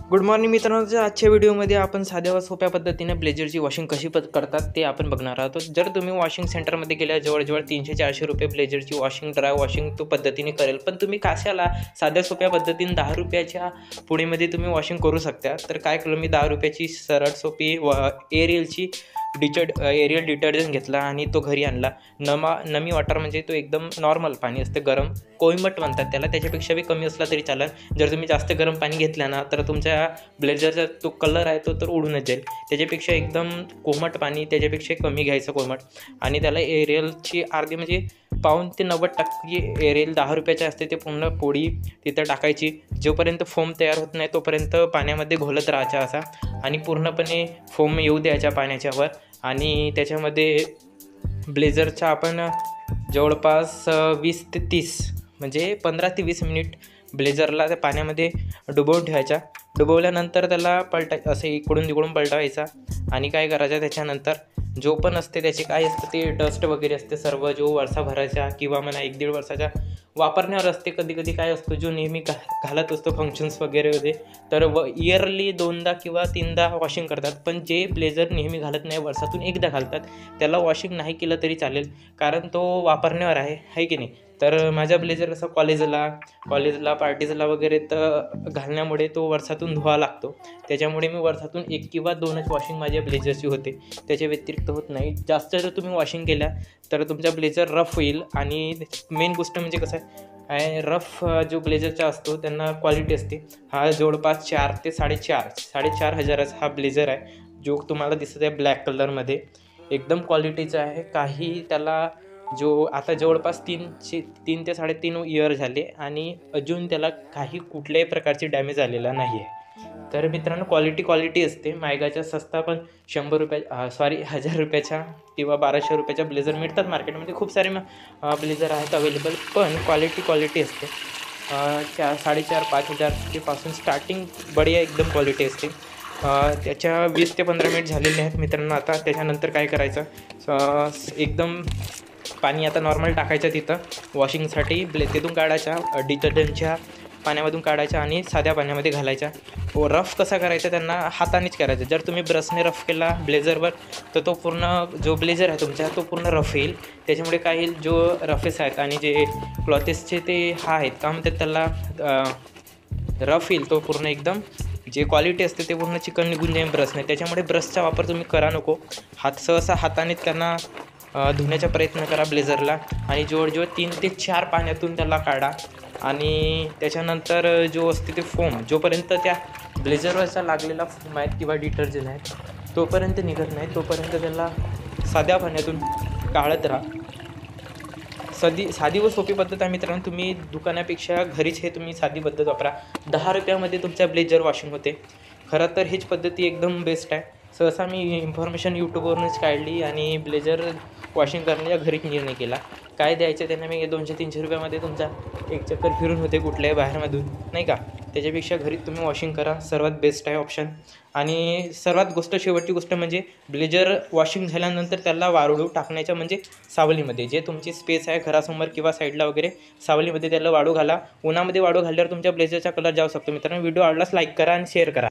Good morning मित्रांनो, तर आजच्या व्हिडिओमध्ये आपण साध्या व सोप्या पद्धतीने ब्लेझरची वॉशिंग कशी करतात ते आपण बघणार आहोत. जर तुम्ही वॉशिंग सेंटरमध्ये गेल्या जवळजवळ 300-400 रुपये ब्लेझरची वॉशिंग ड्राय वॉशिंग तो पद्धतीने करेल, पण तुम्ही कशाला साध्या सोप्या पद्धतीने 10 रुपयाच्या पुणेमध्ये तुम्ही वॉशिंग करू शकता. तर काय केलं मी, 10 रुपयाची सरळ सोपी एरियलची एरियल डिटर्जंट घेतला आणि तो घरी आणला. नमी वॉटर म्हणजे तो एकदम नॉर्मल पाणी असतं, गरम कोइंबट म्हणतात त्याला, त्याच्यापेक्षा बी कमी असला तरी चालेल. जर तुम्ही जास्त गरम पाणी घेतलं ना तर तुमच्या ब्लेझरचा तो कलर आहे तो तर उडूनच जाईल. त्याच्यापेक्षा एकदम कोमट पाणी, त्याच्यापेक्षा कमी घ्यायचं कोमट, आणि त्याला एरियलची अर्धी म्हणजे 50 ते 90% एरियल 10 रुपयाचे असते ते पूर्ण पोळी तिथं टाकायची. जोपर्यंत फोम तयार होत नाही तोपर्यंत पाण्यामध्ये घोलत राहायचा असा, आणि पूर्णपणे फोम येऊ द्यायच्या पाण्याच्यावर. आणि त्याच्यामध्ये ब्लेझरच्या आपण जवळपास 20 ते 30 म्हणजे 15 ते 20 मिनिट ब्लेझरला त्या पाण्यामध्ये डुबवून ठेवायच्या. डुबवल्यानंतर त्याला असं इकडून तिकडून पलटवायचा. आणि काय करायचं, त्याच्यानंतर जो पण असते त्याचे काय असतं ते डस्ट वगैरे असते सर्व, जो वर्षभराच्या किंवा म्हणा 1-1.5 वर्षाच्या वापरण्यावर असते. कधी कधी काय असतो जो नेहमी घालत असतो फंक्शन्स वगैरे होते तर इयरली 2दा किंवा 3दा वॉशिंग करतात. पण जे ब्लेझर नेहमी घालत नाही, वर्षातून 1दा घालतात, त्याला वॉशिंग नाही केलं तरी चालेल, कारण तो वापरण्यावर आहे की नाही. तर माझा ब्लेझर कसं कॉलेजला पार्टीजला वगैरे तर घालण्यामुळे तो वर्षातून धुवा लागतो. त्याच्यामुळे मी वर्षातून 1 किंवा 2च वॉशिंग माझ्या ब्लेझरची होते, त्याच्या व्यतिरिक्त होत नाही. जास्त जर तुम्ही वॉशिंग केल्या तर तुमचा ब्लेझर रफ होईल. आणि मेन गोष्ट म्हणजे कसं आहे, रफ जो ब्लेझरचा असतो त्यांना क्वालिटी असते. हा जवळपास 4 ते 4.5 हजाराचा हा ब्लेझर आहे, जो तुम्हाला दिसत आहे ब्लॅक कलरमध्ये. एकदम क्वालिटीचा आहे. काही त्याला जो आता जवळपास 3 ते 3.5 इयर झाले आणि अजून त्याला काही कुठल्याही प्रकारची डॅमेज आलेला नाही आहे. तर मित्रांनो, क्वालिटी असते. मायगाच्या स्वस्त पण 100 रुपया 1000 रुपयाच्या किंवा 1200 रुपयाच्या ब्लेझर मिळतात मार्केटमध्ये. खूप सारे ब्लेझर आहेत अवेलेबल, पण क्वालिटी असते. 4,500-5,000 रुपयेपासून स्टार्टिंग बढिया एकदम क्वालिटी असते. त्याच्या 20 ते 15 मिनिट झालेले आहेत मित्रांनो. आता त्याच्यानंतर काय करायचं, एकदम पाणी आता नॉर्मल टाकायचं तिथं वॉशिंगसाठी. तिथून काढायच्या डिटर्जंटच्या पाण्यामधून काढायच्या आणि साध्या पाण्यामध्ये घालायच्या. रफ कसा करायचा त्यांना हातानेच करायचं. जर तुम्ही ब्रशने रफ केला ब्लेझरवर तर तो पूर्ण जो ब्लेझर आहे तुमचा तो पूर्ण रफ येईल. त्याच्यामुळे काय येईल, जो रफेस आहेत आणि जे क्लॉथेसचे ते आहेत का म्हणतात त्याला रफ येईल तो पूर्ण एकदम. जे क्वालिटी असते ते पूर्ण चिकन निघून जाईल ब्रशने. त्याच्यामुळे ब्रशचा वापर तुम्ही करा नको. सहसा हातानेच त्यांना धुण्याचा प्रयत्न करा ब्लेझरला. आणि जवळजवळ 3 ते 4 पाण्यातून त्याला काढा. आणि त्याच्यानंतर जो असते ते फोम, जोपर्यंत त्या ब्लेझरवरचा लागलेला फोम आहे किंवा डिटर्जंट आहे तोपर्यंत निघत नाही, तोपर्यंत त्याला साध्या पाण्यातून काढत राहा. साधी व सोपी पद्धत आहे मित्रांनो. तुम्ही दुकानापेक्षा घरीच हे तुम्ही साधी पद्धत वापरा. 10 रुपयामध्ये तुमच्या ब्लेझर वॉशिंग होते. खरं तर हीच पद्धती एकदम बेस्ट आहे. सहसा मी इन्फॉर्मेशन यूट्यूबवरूनच काढली आणि ब्लेझर वॉशिंग करण्याचा घरीच निर्णय केला. काय द्यायचं त्यांना, मी 200-300 रुपयामध्ये तुमचा एक चक्कर फिरून होते कुठल्याही बाहेरमधून, नाही का. त्याच्यापेक्षा घरी तुम्ही वॉशिंग करा, सर्वात बेस्ट आहे ऑप्शन. आणि शेवटची गोष्ट म्हणजे ब्लेझर वॉशिंग झाल्यानंतर त्याला वाळू टाकण्याच्या म्हणजे सावलीमध्ये, जे तुमची स्पेस आहे घरासमोर किंवा साईडला वगैरे सावलीमध्ये त्याला वाळू घाला. उन्हामध्ये वाळू घालल्यावर तुमच्या ब्लेझरचा कलर जाऊ शकतो. मित्रांनो, व्हिडिओ आवडल्यास लाईक करा आणि शेअर करा.